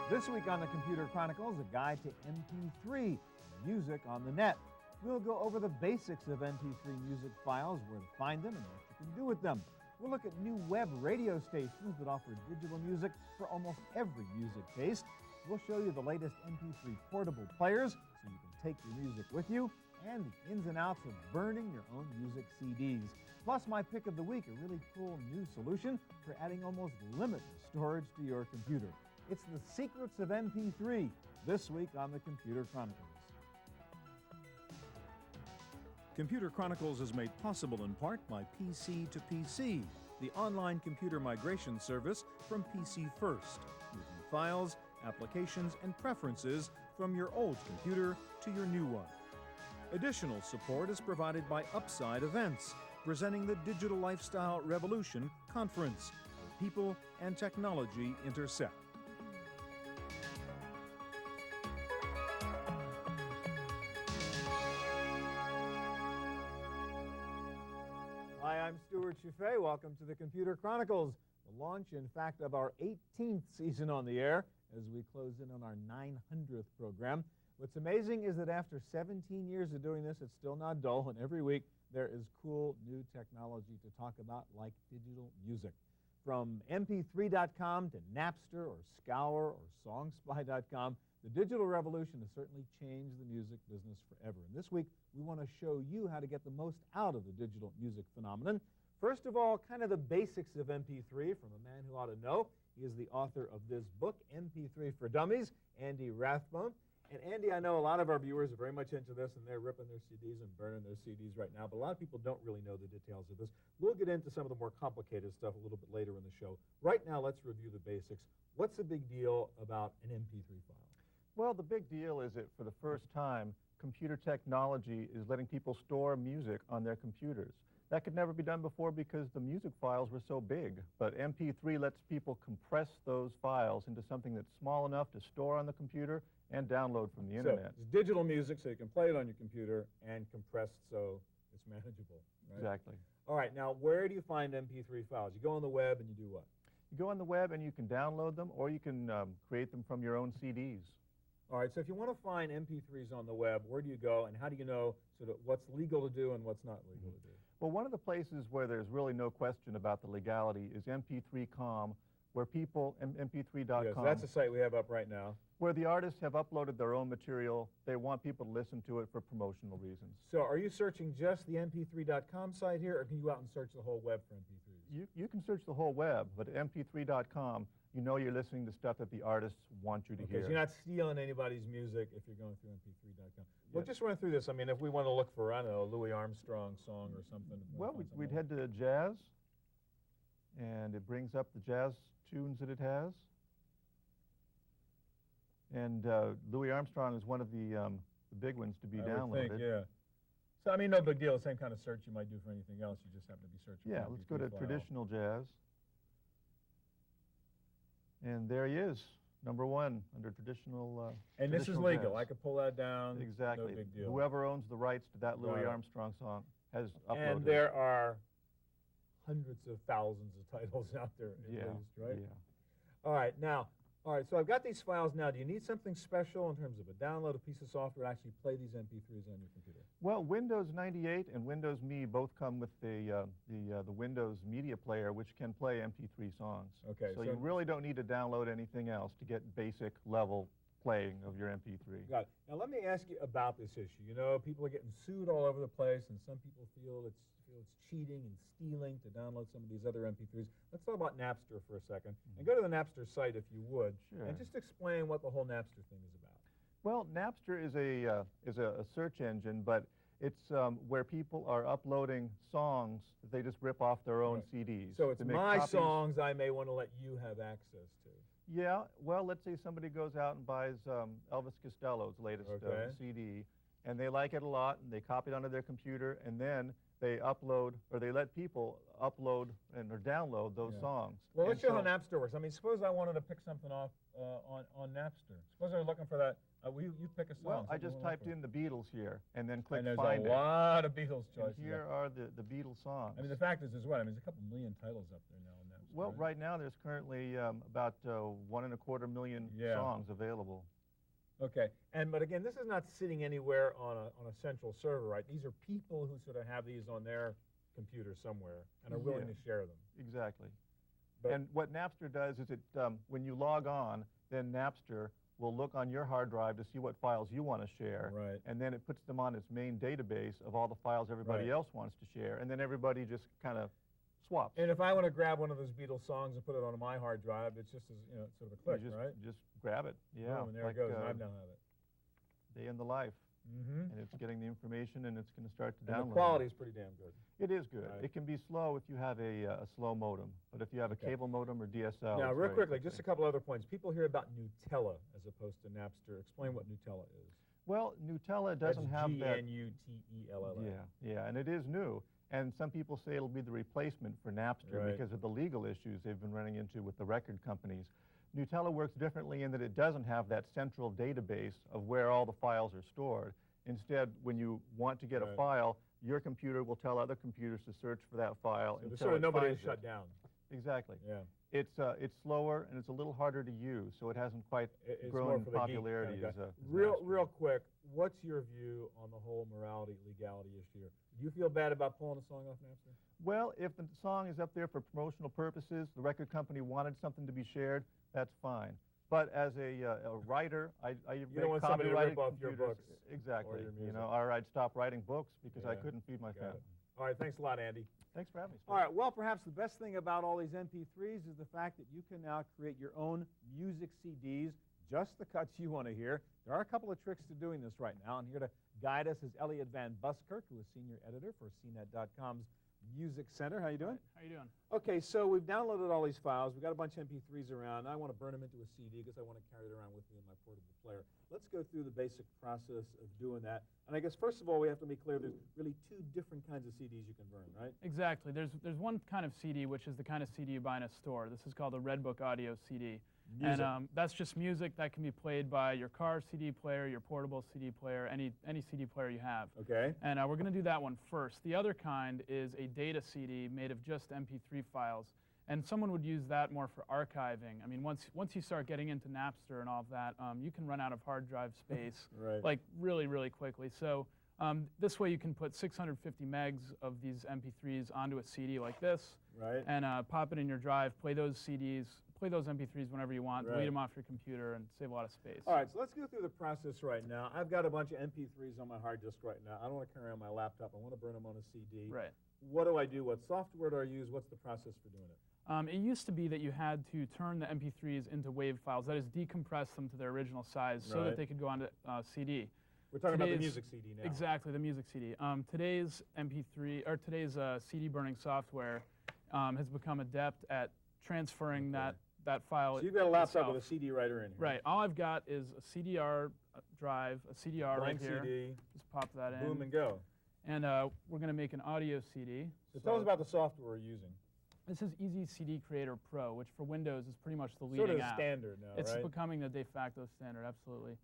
This week on the Computer Chronicles, a guide to MP3, music on the net. We'll go over the basics of MP3 music files, where to find them and what you can do with them. We'll look at new web radio stations that offer digital music for almost every music taste. We'll show you the latest MP3 portable players so you can take your music with you, and the ins and outs of burning your own music CDs. Plus, my pick of the week, a really cool new solution for adding almost limitless storage to your computer. It's the secrets of MP3, this week on the Computer Chronicles. Computer Chronicles is made possible in part by PC to PC, the online computer migration service from PC First, moving files, applications, and preferences from your old computer to your new one. Additional support is provided by Upside Events, presenting the Digital Lifestyle Revolution Conference, where people and technology intersect. Hi, I'm Stuart Chaffee. Welcome to the Computer Chronicles, the launch, in fact, of our 18th season on the air as we close in on our 900th program. What's amazing is that after 17 years of doing this, it's still not dull, and every week there is cool new technology to talk about, like digital music. From MP3.com to Napster or Scour or Songspy.com, the digital revolution has certainly changed the music business forever. And this week, we want to show you how to get the most out of the digital music phenomenon. First of all, kind of the basics of MP3 from a man who ought to know. He is the author of this book, MP3 for Dummies, Andy Rathbone. And Andy, I know a lot of our viewers are very much into this, and they're ripping their CDs and burning their CDs right now, but a lot of people don't really know the details of this. We'll get into some of the more complicated stuff a little bit later in the show. Right now, let's review the basics. What's the big deal about an MP3 file? Well, the big deal is that for the first time, computer technology is letting people store music on their computers. That could never be done before because the music files were so big. But MP3 lets people compress those files into something that's small enough to store on the computer and download from the internet. So it's digital music, so you can play it on your computer, and compressed so it's manageable, right? Exactly. All right, now where do you find MP3 files? You go on the web and you do what? You go on the web and you can download them, or you can create them from your own CDs. All right, so if you want to find MP3s on the web, where do you go, and how do you know sort of what's legal to do and what's not legal to do? Well, one of the places where there's really no question about the legality is MP3.com, where people, MP3.com. Yes, that's a site we have up right now. Where the artists have uploaded their own material. They want people to listen to it for promotional reasons. So are you searching just the MP3.com site here, or can you go out and search the whole web for MP3s? You can search the whole web, but MP3.com, you know you're listening to stuff that the artists want you to hear. So you're not stealing anybody's music if you're going through MP3.com. Well, Yes. just run through this. I mean, if we want to look for, I don't know, a Louis Armstrong song or something. Well, we'd head to jazz, and it brings up the jazz tunes that it has. And Louis Armstrong is one of the big ones to be downloaded. I would think, yeah. So, I mean, no big deal. The same kind of search you might do for anything else. You just happen to be searching for Yeah, an let's go to MP3 file. traditional jazz. And there he is, number one under traditional And this is traditional legal. jazz. I could pull that down. Exactly. No big deal. Whoever owns the rights to that Louis Right. Armstrong song has uploaded And there are hundreds of thousands of titles out there at Yeah, least, right? yeah. All right, now, so I've got these files now. Do you need something special in terms of a download, a piece of software to actually play these MP3s on your computer? Well, Windows 98 and Windows Me both come with the Windows Media Player, which can play MP3 songs. Okay, So so- you really don't need to download anything else to get basic level playing of your MP3. Got it. Now, let me ask you about this issue. You know, people are getting sued all over the place, and some people feel it's cheating and stealing to download some of these other MP3s. Let's talk about Napster for a second. And go to the Napster site, if you would, Sure. and just explain what the whole Napster thing is about. Well, Napster is a search engine, but it's where people are uploading songs that they just rip off their own Right. CDs. So it's to make my copies. songs I may want to let you have access to. Yeah, well, let's say somebody goes out and buys Elvis Costello's latest Okay. CD, and they like it a lot, and they copy it onto their computer, and then they upload, or they let people upload or download those Yeah. songs. Well, And let's show how so- Napster works. I mean, suppose I wanted to pick something off on Napster. Suppose I was looking for that. You pick a song. Well, I something just you wanna typed look in the Beatles here, and then clicked And there's Find a It. lot of Beatles And choices. here are the Beatles songs. I mean, the fact is what? I mean, there's a couple million titles up there now on Napster. Well, right now there's currently about 1.25 million songs available. Okay, but again, this is not sitting anywhere on a central server, right? These are people who sort of have these on their computer somewhere and are willing to share them. Exactly. And what Napster does is when you log on, then Napster will look on your hard drive to see what files you want to share, and then it puts them on its main database of all the files everybody else wants to share, and then everybody just kind of swaps. And if I want to grab one of those Beatles songs and put it on my hard drive, it's just sort of a click, right? Just grab it, Boom, and there it goes, and I now have it. Day in the life. And it's getting the information, and it's going to start to download. And the quality is pretty damn good. It is good. It can be slow if you have a slow modem, but if you have a cable modem or DSL. Now, real quickly, just a couple other points. People hear about Nutella as opposed to Napster. Explain what Nutella is. Well, Nutella doesn't have that. G-N-U-T-E-L-L-A. Yeah, and it is new. And some people say it'll be the replacement for Napster because of the legal issues they've been running into with the record companies. Nutella works differently in that it doesn't have that central database of where all the files are stored. Instead, when you want to get a file, your computer will tell other computers to search for that file until so nobody is shut down. Exactly. Yeah. It's slower and it's a little harder to use, so it hasn't quite grown in popularity as a real quick. What's your view on the whole morality legality issue here? Do you feel bad about pulling a song off Napster? Well, if the song is up there for promotional purposes, the record company wanted something to be shared, that's fine. But as a writer, I you don't want somebody to rip off your books. Exactly. Or I'd stop writing books because I couldn't feed my family. All right, thanks a lot, Andy. Thanks for having me. All right, well, perhaps the best thing about all these MP3s is the fact that you can now create your own music CDs, just the cuts you want to hear. There are a couple of tricks to doing this right now, and here to guide us is Elliot Van Buskirk, who is senior editor for CNET.com's Music Center. How you doing? How you doing? Okay, so we've downloaded all these files. We've got a bunch of MP3s around. I want to burn them into a CD because I want to carry it around with me in my portable player. Let's go through the basic process of doing that. And I guess, first of all, we have to be clear there's really two different kinds of CDs you can burn, right? Exactly. There's one kind of CD, which is the kind of CD you buy in a store. This is called a Redbook Audio CD. Music. And that's just music that can be played by your car CD player, your portable CD player, any CD player you have. Okay. And we're going to do that one first. The other kind is a data CD made of just MP3 files. And someone would use that more for archiving. I mean, once you start getting into Napster and all of that, you can run out of hard drive space like really, really quickly. So this way you can put 650 megs of these MP3s onto a CD like this, and pop it in your drive, play those CDs, play those MP3s whenever you want, delete them off your computer, and save a lot of space. All right, so let's go through the process right now. I've got a bunch of MP3s on my hard disk right now. I don't want to carry on my laptop. I want to burn them on a CD. Right. What do I do? What software do I use? What's the process for doing it? It used to be that you had to turn the MP3s into WAV files, that is, decompress them to their original size so that they could go onto CD. We're talking about the music CD now. Exactly, the music CD. Today's today's CD burning software has become adept at transferring that file. So you've got a laptop with a CD writer in here. Right. All I've got is a CDR drive, a CDR Blank right here. CD. Just pop that in. Boom and go. And we're going to make an audio CD. So tell us about the software we're using. This is Easy CD Creator Pro, which for Windows is pretty much the leading app. Sort of standard now, It's becoming the de facto standard, absolutely.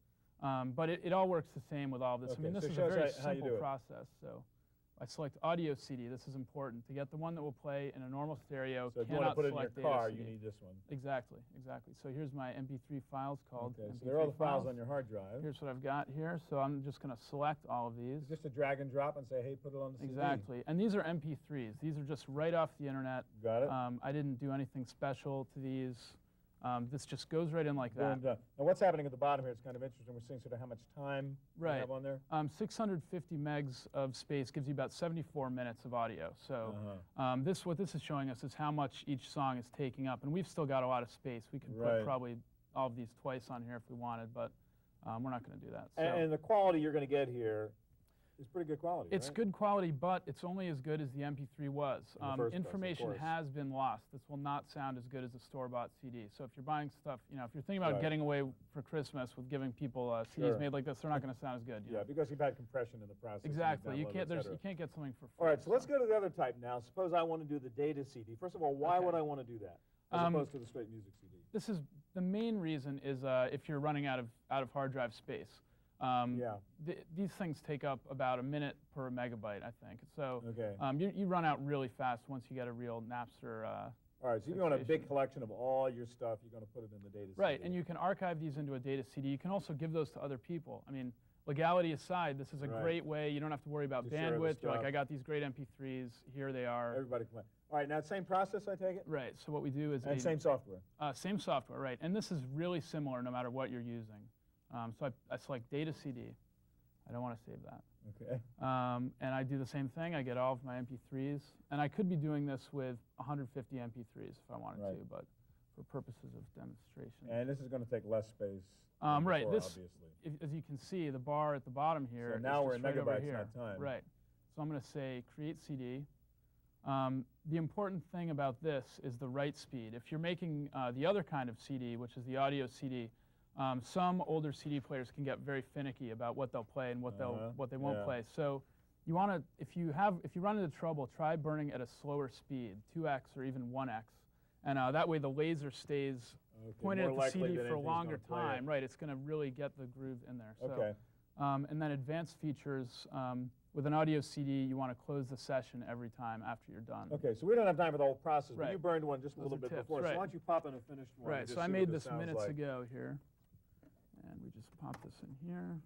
But it all works the same with all of this. I mean, this is a very simple process. So I select Audio CD. This is important. To get the one that will play in a normal stereo, so if you want to put it in your car, you need this one. Exactly, exactly. So here's my MP3 files called MP3 so there are all the files on your hard drive. Here's what I've got here. So I'm just going to select all of these. Just a drag and drop and say, hey, put it on the CD. Exactly. And these are MP3s. These are just right off the internet. Got it. I didn't do anything special to these. This just goes right in like that. Now, what's happening at the bottom here? It's kind of interesting. We're seeing sort of how much time you have on there. 650 megs of space gives you about 74 minutes of audio. So what this is showing us is how much each song is taking up. And we've still got a lot of space. We could put probably all of these twice on here if we wanted, but we're not going to do that. So. And the quality you're going to get here is pretty good quality, It's good quality, but it's only as good as the MP3 was. Information has been lost. This will not sound as good as a store-bought CD. So if you're buying stuff, if you're thinking about getting away for Christmas with giving people CDs made like this, they're not going to sound as good. Yeah, because you've had compression in the process. Exactly. You can't get something for free. All right, so let's go to the other type now. Suppose I want to do the data CD. First of all, why would I want to do that as opposed to the straight music CD? This is the main reason is if you're running out of hard drive space. These things take up about a minute per megabyte, I think. So you run out really fast once you get a real Napster All right, so you want a big collection of all your stuff. You're going to put it in the data CD. Right, and you can archive these into a data CD. You can also give those to other people. I mean, legality aside, this is a great way. You don't have to worry about bandwidth. You're like, I got these great MP3s. Here they are. Everybody can play. All right, now same process, I take it? Right, so what we do is... And same software? Same software, right. And this is really similar no matter what you're using. So I select data CD. I don't want to save that. Okay. And I do the same thing. I get all of my MP3s. And I could be doing this with 150 MP3s if I wanted to, but for purposes of demonstration. And this is going to take less space right. before, This, obviously. as you can see, the bar at the bottom here so now we're in right megabytes, not time. Right. So I'm going to say create CD. The important thing about this is the write speed. If you're making the other kind of CD, which is the audio CD, some older CD players can get very finicky about what they'll play and what they won't play. So you want to, if you run into trouble, try burning at a slower speed, 2x or even 1x, and that way the laser stays pointed at the CD for a longer time. Right, it's going to really get the groove in there. So, and then advanced features. With an audio CD, you want to close the session every time after you're done. Okay, so we don't have time for the whole process, but you burned one just a little bit before. So why don't you pop in a finished one? Right, so I made this minutes ago here. And we just pop this in here.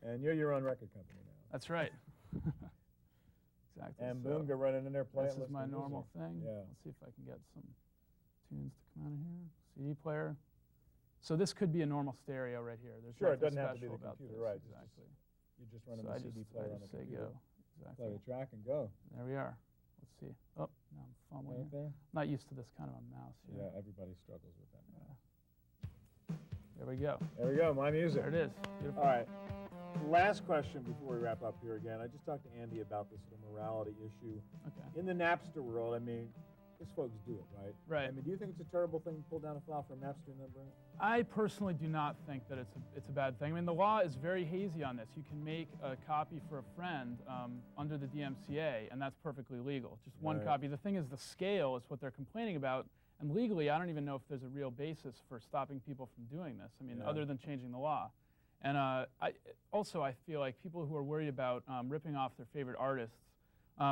And you're your own record company now. That's right. Exactly. And boom, go running in there, play This is my normal thing. Yeah. Let's see if I can get some tunes to come out of here. CD player. So this could be a normal stereo right here. There's sure, it doesn't special have to be the about computer, this. right? Exactly. You're just running the CD player on the computer. Go. Exactly. Play the track and go. There we are. Let's see. Oh, now I'm fumbling. There? I'm not used to this kind of a mouse here. Yeah, everybody struggles with that now. There we go. There we go, my music. There it is. Beautiful. All right. Last question before we wrap up here again. I just talked to Andy about this little morality issue. Okay. In the Napster world, I mean, because folks do it, right? Right. I mean, do you think it's a terrible thing to pull down a file from Napster and then burn it? I personally do not think that it's a bad thing. I mean, the law is very hazy on this. You can make a copy for a friend under the DMCA, and that's perfectly legal. Just one copy. The thing is, the scale is what they're complaining about. And legally, I don't even know if there's a real basis for stopping people from doing this. I mean, other than changing the law. And I feel like people who are worried about ripping off their favorite artists,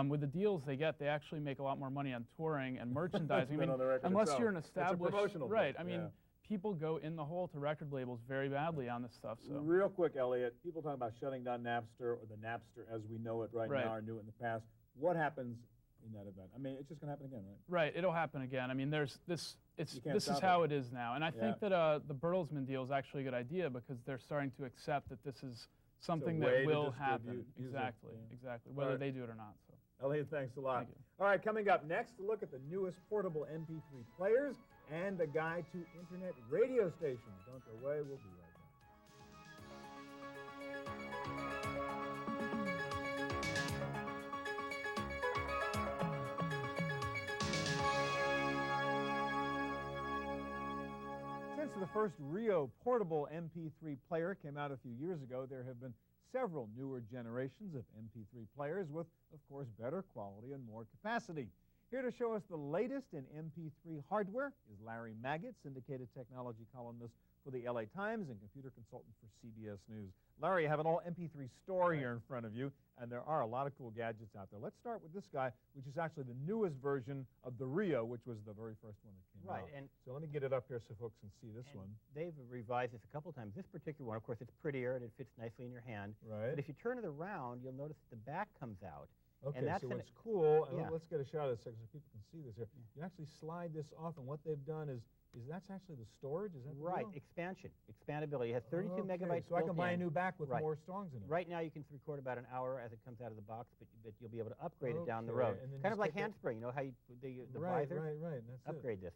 with the deals they get, they actually make a lot more money on touring and merchandising. I mean, unless you're an established, right? I mean, people go in the hole to record labels very badly on this stuff. So real quick, Elliot, people talk about shutting down Napster or the Napster as we know it right now or knew it in the past. What happens in that event? I mean, it's just going to happen again, right? Right, it'll happen again. I mean, there's this. This is how it is now, and I think that the Bertelsmann deal is actually a good idea because they're starting to accept that this is something that will happen. Exactly, exactly. Whether they do it or not. So. Elliot, thanks a lot. Thank you. All right, coming up next, a look at the newest portable MP3 players and a guide to internet radio stations. Don't go away. We'll be right back. Since the first Rio portable MP3 player came out a few years ago, there have been several newer generations of MP3 players with, of course, better quality and more capacity. Here to show us the latest in MP3 hardware is Larry Maggett, syndicated technology columnist for the LA Times and computer consultant for CBS News. Larry, you have an all MP3 store here in front of you, and there are a lot of cool gadgets out there. Let's start with this guy, which is actually the newest version of the Rio, which was the very first one that came out. And so let me get it up here so folks can see this one. They've revised this a couple times. This particular one, of course, it's prettier and it fits nicely in your hand. Right. But if you turn it around, you'll notice that the back comes out. Okay, and that's so what's cool, and yeah. let's get a shot of this so people can see this here. You actually slide this off, and what they've done is that's actually the storage? Is that right, the deal? Expansion. Expandability. It has 32 megabytes so I can buy a in. new back with Right. more songs in it. Right now you can record about an hour as it comes out of the box, but you'll be able to upgrade it down the road. And then kind of just like take handspring, you know how you, the right, visor? Right, that's upgrade this.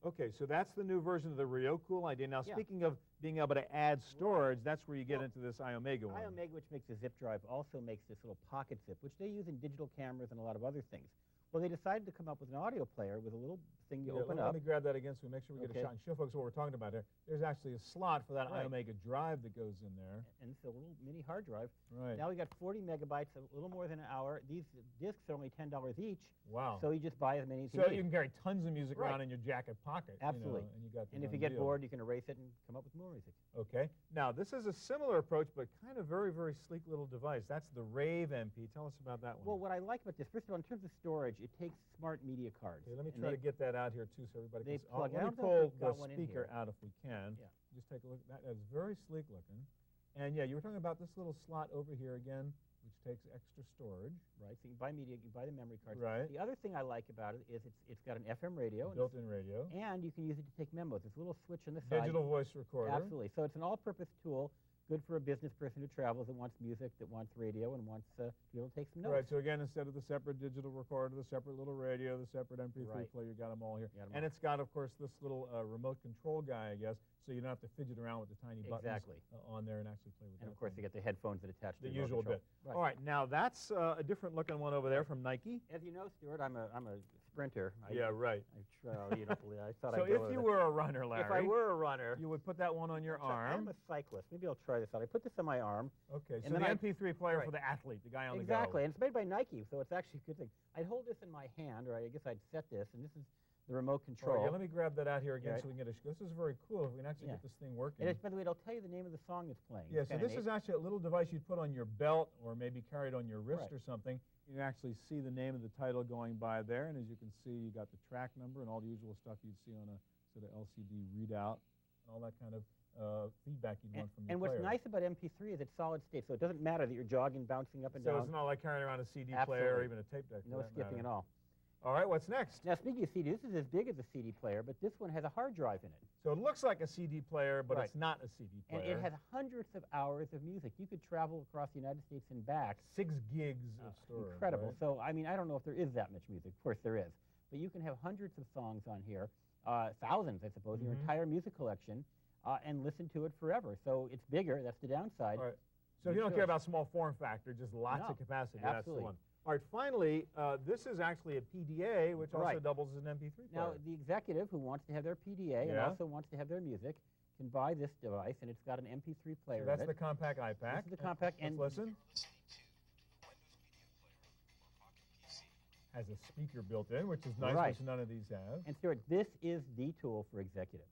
Okay, so that's the new version of the Rio. Cool idea. Now, speaking of being able to add storage, that's where you get into this iOmega one. iOmega, which makes a zip drive, also makes this little pocket zip, which they use in digital cameras and a lot of other things. Well, they decided to come up with an audio player with a little thing you open up. Let me grab that again so we make sure we get a shot and show folks what we're talking about here. There's actually a slot for that iOmega drive that goes in there. And it's a little mini hard drive. Right. Now we got 40 megabytes, a little more than an hour. These discs are only $10 each. Wow. So you just buy as many as you So need. you can carry tons of music around in your jacket pocket. Absolutely. And you got the if you get bored, you can erase it and come up with more music. Okay. Now, this is a similar approach, but kind of very, very sleek little device. That's the Rave MP. Tell us about that one. Well, what I like about this, first of all, in terms of storage, storage, it takes smart media cards. Okay, let me try to get that out here, too, so everybody they can see. plug Let me out. pull the Got one in speaker here. out if we can. Yeah. Just take a look. That is very sleek looking. And, yeah, you were talking about this little slot over here again, which takes extra storage. Right, so you buy media, you buy the memory cards. Right. The other thing I like about it is it's got an FM radio. Built-in radio. And you can use it to take memos. There's a little switch on the side. Digital voice recorder. Absolutely. So it's an all-purpose tool, good for a business person who travels, that wants music, that wants radio, and wants to be able to take some notes. Right, so again, instead of the separate digital recorder, the separate little radio, the separate MP3 Right. player, you got them all here. Got 'em And all. it's got, of course, this little remote control guy, I guess, so you don't have to fidget around with the tiny buttons Exactly. On there and actually play with And that of course, thing. they get the headphones that attach to The remote usual control. bit. Right. All right, now that's a different looking one over there from Nike. As you know, Stuart, I'm a sprinter. Yeah, right. You don't believe I thought So I'd go if with you it. were a runner, Larry, If I were a runner, you would put that one on your I'm arm. a cyclist. Maybe I'll try this out. I put this on my arm. Okay, and so then the I- MP3 player right. for the athlete, the guy on Exactly, the and it's made by Nike, so it's actually a good thing. I'd hold this in my hand, or I guess I'd set this, and this is the remote go. All control. right, yeah, let me grab that out here again Right. so we can get a this is very cool if we can actually Yeah. get this thing working. And by the way, it'll tell you the name of the song it's playing. Yeah, It's so kinda this neat. is actually a little device you'd put on your belt or maybe carried on your wrist Right. or something. You can actually see the name of the title going by there, and as you can see, you got the track number and all the usual stuff you'd see on a sort of LCD readout, and all that kind of feedback you'd want from your And what's player. nice about MP3 is it's solid state, so it doesn't matter that you're jogging, bouncing up and So down. it's not like carrying around a CD player or Absolutely. even a tape deck. for No that skipping matter. at all. All right, what's next? Now, speaking of CD, this is as big as a CD player, but this one has a hard drive in it. So it looks like a CD player, but Right. it's not a CD player. And it has hundreds of hours of music. You could travel across the United States and back. 6 gigs of storage. Incredible. right? So, I mean, I don't know if there is that much music. Of course there is. But you can have hundreds of songs on here, thousands, I suppose, your Mhm. entire music collection, and listen to it forever. So it's bigger. That's the downside. All right. So if You you don't should. care about small form factor, just lots No, of capacity, absolutely. that's the one. All right, finally, this is actually a PDA, which also Right. doubles as an MP3 player. Now, the executive who wants to have their PDA and Yeah. also wants to have their music can buy this device, and it's got an MP3 player So that's in the it. compact iPack. This is the compact, and Let's listen. Has a speaker built in, which is nice, Right. which none of these have. And Stuart, this is the tool for executives.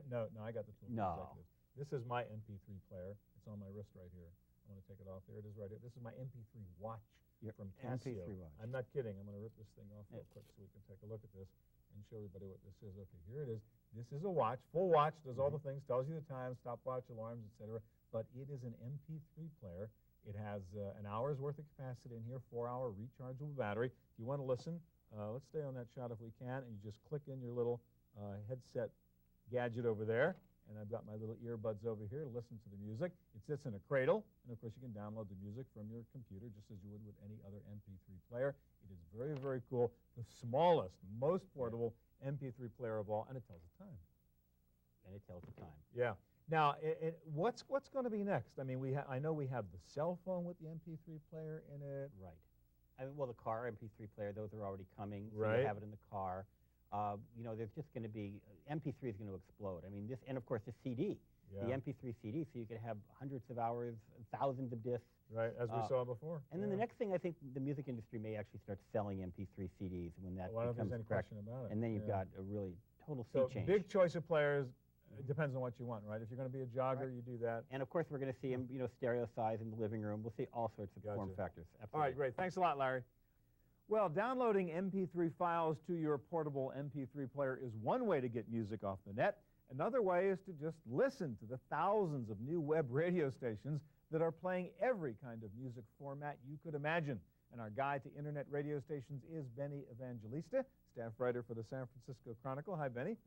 no, I got the tool for No. executives. This is my MP3 player. It's on my wrist right here. I want to take it off. There it is right here. This is my MP3 watch Your from Casio. MP3 watch. I'm not kidding. I'm going to rip this thing off real Yeah. quick so we can take a look at this and show everybody what this is. Okay, here it is. This is a watch, full watch, does all the Mm-hmm. things, tells you the time, stopwatch, alarms, etc. But it is an MP3 player. It has an hour's worth of capacity in here, 4-hour rechargeable battery. If you want to listen, let's stay on that shot if we can, and you just click in your little headset gadget over there. And I've got my little earbuds over here to listen to the music. It sits in a cradle, and of course you can download the music from your computer just as you would with any other MP3 player. It is very, very cool. The smallest, most portable MP3 player of all, and it tells the time. And it tells the time. Yeah. Now, what's going to be next? I mean, I know we have the cell phone with the MP3 player in it. Right. I mean, well, the car MP3 player, those are already coming. So Right. you have it in the car. You know, there's just going to be, MP3 is going to explode. I mean, and of course the CD, Yeah. the MP3 CD, so you could have hundreds of hours, thousands of discs. Right, as we saw before. And then the Yeah. next thing, I think the music industry may actually start selling MP3 CDs when that Well, I don't think becomes there's any correct. question about it. And then you've Yeah. got a really total sea So change. big choice of players. It depends on what you want, right? If you're going to be a jogger, Right. you do that. And of course, we're going to see them, you know, stereo size in the living room. We'll see all sorts of form Gotcha. factors. Absolutely. All right, great. Thanks a lot, Larry. Well, downloading MP3 files to your portable MP3 player is one way to get music off the net. Another way is to just listen to the thousands of new web radio stations that are playing every kind of music format you could imagine. And our guide to internet radio stations is Benny Evangelista, staff writer for the San Francisco Chronicle. Hi, Benny.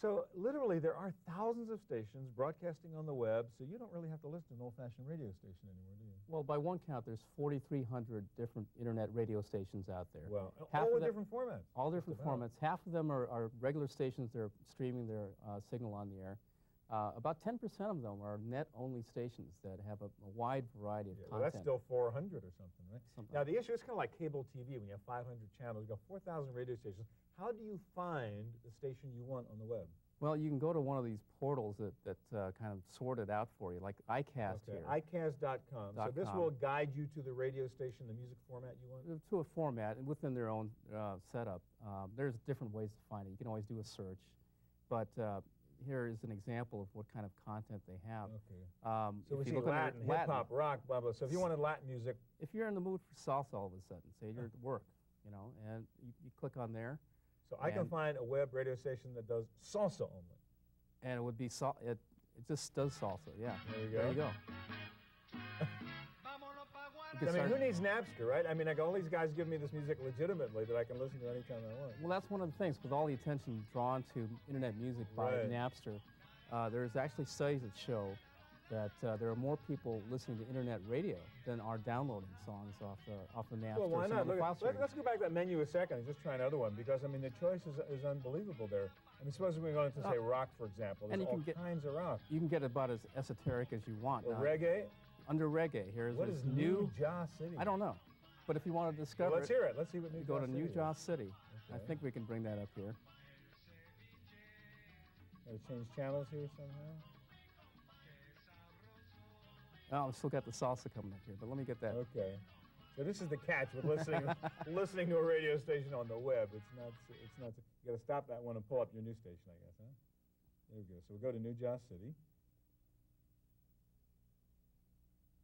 So literally there are thousands of stations broadcasting on the web, so you don't really have to listen to an old-fashioned radio station anymore, do you? Well, by one count, there's 4,300 different internet radio stations out there. Well, Half all of with them- different formats. All just different about. formats. Half of them are regular stations. They're streaming their signal on the air. About 10% of them are net-only stations that have a wide variety of Yeah, well, content. that's still 400 or something, right? Something Now, like the issue is kind of like cable TV. When you have 500 channels, you've got 4,000 radio stations. How do you find the station you want on the web? Well, you can go to one of these portals that kind of sort it out for you, like iCast here. iCast.com. So this .com. will guide you to the radio station, the music format you want? To a format and within their own setup. There's different ways to find it. You can always do a search, but here is an example of what kind of content they have. Okay. So if we you see look under Latin, hip-hop, rock, blah, blah. So if you wanted Latin music, If you're in the mood for salsa all of a sudden, say you're at work, you know, and you click on there. So I can find a web radio station that does salsa only. And it would be, it just does salsa, yeah. There you go. There you go. I mean, who needs Napster, right? I mean, like all these guys give me this music legitimately that I can listen to anytime I want. Well, that's one of the things. With all the attention drawn to internet music by Napster, there's actually studies that show that there are more people listening to internet radio than are downloading songs off the Napster. Well, why not? Look, let's go back to that menu a second and just try another one, because, I mean, the choice is unbelievable there. I mean, suppose we go into, say, rock, for example. There's all kinds of rock. You can get about as esoteric as you want. Well, reggae? Under reggae, here's what is New Jaw City? I don't know. But if you want to discover let's hear it. Let's see what New Jaw City is. Go to New Jaw City. Okay. I think we can bring that up here. Got to change channels here somehow? Oh, I've still got the salsa coming up here, but let me get that. Okay. So this is the catch with listening to a radio station on the web. It's not. You got to stop that one and pull up your new station, I guess, huh? There we go. So we'll go to New Jaw City.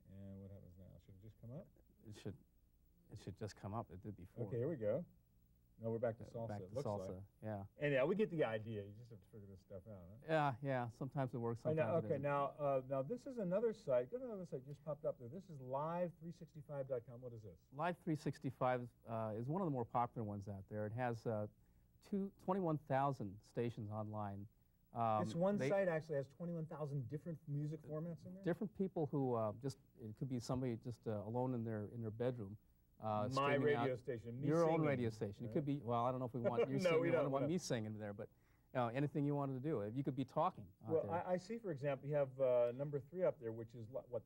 And what happens now? Should it just come up? It should just come up. It did before. Okay, here we go. No, we're back to salsa. Back to salsa, yeah. And yeah, we get the idea. You just have to figure this stuff out, huh? Yeah. Sometimes it works. Sometimes it doesn't. Now this is another site. Go to another site just popped up there. This is live365.com. What is this? Live365 is one of the more popular ones out there. It has 21,000 stations online. This one site actually has 21,000 different music formats in there? Different people who it could be somebody just alone in their bedroom. My radio station, me your singing. own radio station. Right? It could be, well, I don't know if we want you no, singing, we don't want me singing there, but anything you wanted to do. You could be talking out there. I see, for example, you have number 3 up there, which is what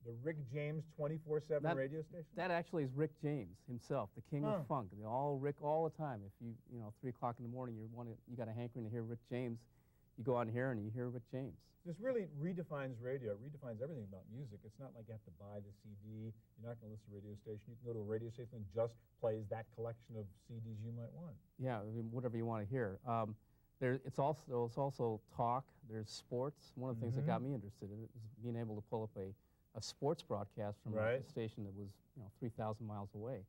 the Rick James 24/7 radio station? That actually is Rick James himself, the king of funk. All Rick all the time. If you 3 o'clock in the morning, you got a hankering to hear Rick James, you go on here and you hear Rick James. This really redefines radio. It redefines everything about music. It's not like you have to buy the CD. You're not going to listen to a radio station. You can go to a radio station and just plays that collection of CDs you might want. Yeah, I mean, whatever you want to hear. It's also talk. There's sports. One of the things that got me interested in it was being able to pull up a sports broadcast from a station that was 3,000 miles away.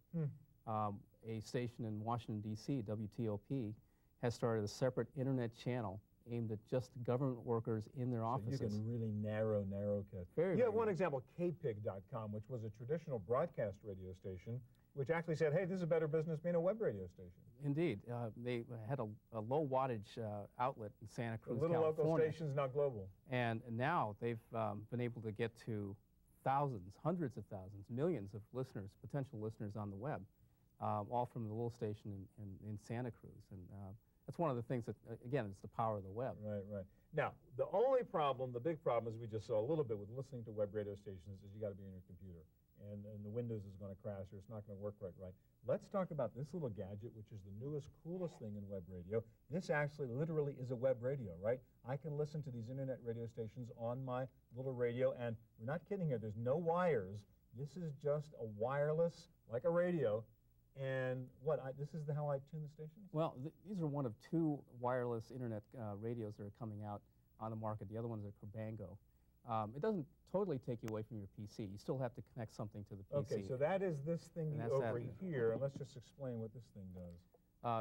A station in Washington, D.C., WTOP, has started a separate internet channel aimed at just government workers in their offices. So you can really narrow cut. You have one example, kpig.com, which was a traditional broadcast radio station, which actually said, hey, this is a better business being a web radio station. Indeed. They had a low wattage outlet in Santa Cruz, California. California. Local stations, not global. And now they've been able to get to thousands, hundreds of thousands, millions of listeners, potential listeners on the web, all from the little station in Santa Cruz. And that's one of the things that, again, it's the power of the web. Right. Now, the only problem, the big problem, as we just saw a little bit with listening to web radio stations, is you got to be on your computer. And the Windows is going to crash, or it's not going to work right. Let's talk about this little gadget, which is the newest, coolest thing in web radio. This actually literally is a web radio, right? I can listen to these internet radio stations on my little radio, and we're not kidding here. There's no wires. This is just a wireless, like a radio. And this is how I tune the stations? Well, these are one of 2 wireless internet radios that are coming out on the market. The other ones are Cabango. It doesn't totally take you away from your PC. You still have to connect something to the PC. Okay, so that is this thing over here. And let's just explain what this thing does.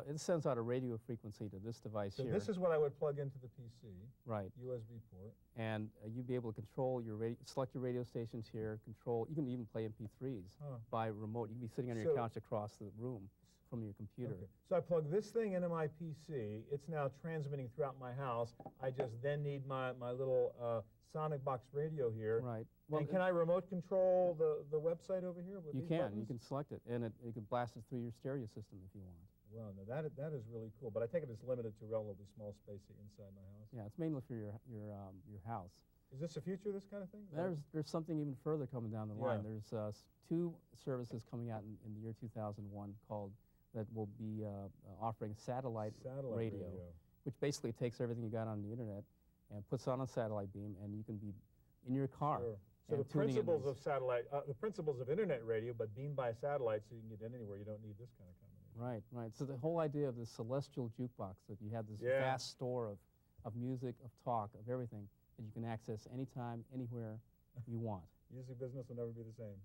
It sends out a radio frequency to this device here. So this is what I would plug into the PC. Right. USB port. And you'd be able to control select your radio stations here, you can even play MP3s by remote. You can be sitting on your couch across the room from your computer. Okay. So I plug this thing into my PC. It's now transmitting throughout my house. I just then need my little Sonic Box radio here. Right. Well, and can I remote control the website over here with these buttons? You can select it, and you can blast it through your stereo system if you want. Well, no, that is really cool. But I take it it's limited to relatively small space inside my house. Yeah, it's mainly for your house. Is this the future, this kind of thing? There's something even further coming down the line. There's 2 services coming out in the year 2001 that will be offering satellite radio, which basically takes everything you got on the internet and puts it on a satellite beam, and you can be in your car. Sure. So the principles of satellite, the principles of internet radio, but beamed by satellite, so you can get anywhere. You don't need this kind of combination. Right. So the whole idea of the celestial jukebox, that you have this vast store of music, of talk, of everything that you can access anytime, anywhere you want. Music business will never be the same.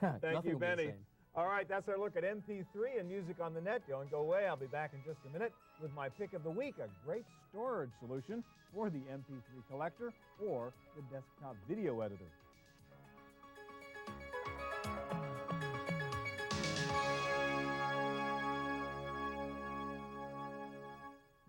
Yeah, Thank you, Benny. All right, that's our look at MP3 and music on the net. Don't go away. I'll be back in just a minute with my pick of the week, a great storage solution for the MP3 collector or the desktop video editor.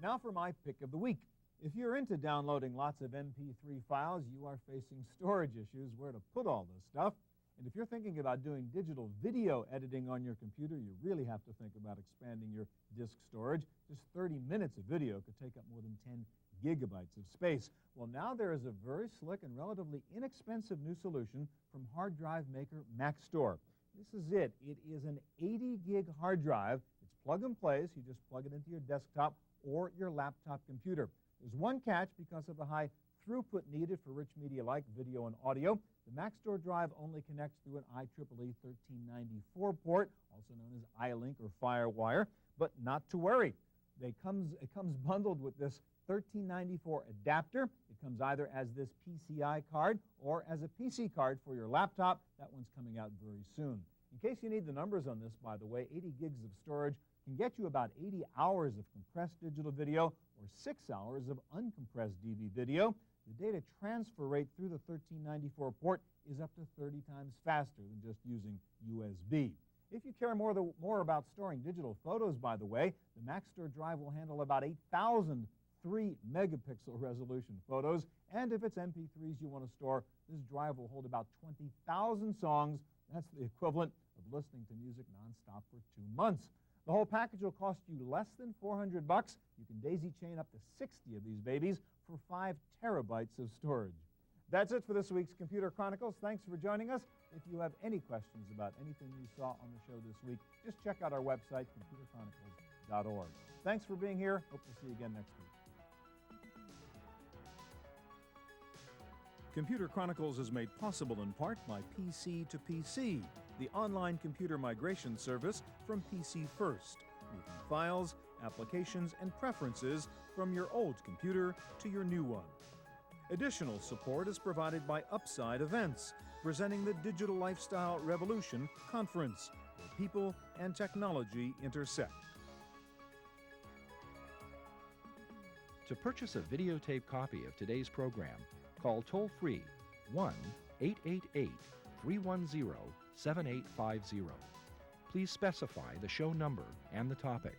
Now for my pick of the week. If you're into downloading lots of MP3 files, you are facing storage issues, where to put all this stuff. And if you're thinking about doing digital video editing on your computer, you really have to think about expanding your disk storage. Just 30 minutes of video could take up more than 10 gigabytes of space. Well, now there is a very slick and relatively inexpensive new solution from hard drive maker Maxtor. This is it. It is an 80 gig hard drive. It's plug and play, so you just plug it into your desktop or your laptop computer. There's one catch because of the high throughput needed for rich media like video and audio. The Maxtor drive only connects through an IEEE 1394 port, also known as iLink or FireWire, but not to worry. It comes bundled with this 1394 adapter. It comes either as this PCI card or as a PC card for your laptop. That one's coming out very soon. In case you need the numbers on this, by the way, 80 gigs of storage can get you about 80 hours of compressed digital video or 6 hours of uncompressed DV video. The data transfer rate through the 1394 port is up to 30 times faster than just using USB. If you care more about storing digital photos, by the way, the Maxtor drive will handle about 8,000 3-megapixel resolution photos, and if it's MP3s you want to store, this drive will hold about 20,000 songs. That's the equivalent of listening to music nonstop for 2 months. The whole package will cost you less than $400. You can daisy chain up to 60 of these babies for 5 terabytes of storage. That's it for this week's Computer Chronicles. Thanks for joining us. If you have any questions about anything you saw on the show this week, just check out our website, computerchronicles.org. Thanks for being here. Hope to see you again next week. Computer Chronicles is made possible in part by PC to PC, the online computer migration service from PC First, moving files, applications, and preferences from your old computer to your new one. Additional support is provided by Upside Events, presenting the Digital Lifestyle Revolution Conference, where people and technology intersect. To purchase a videotape copy of today's program, call toll-free 1-888-310-7850. Please specify the show number and the topic.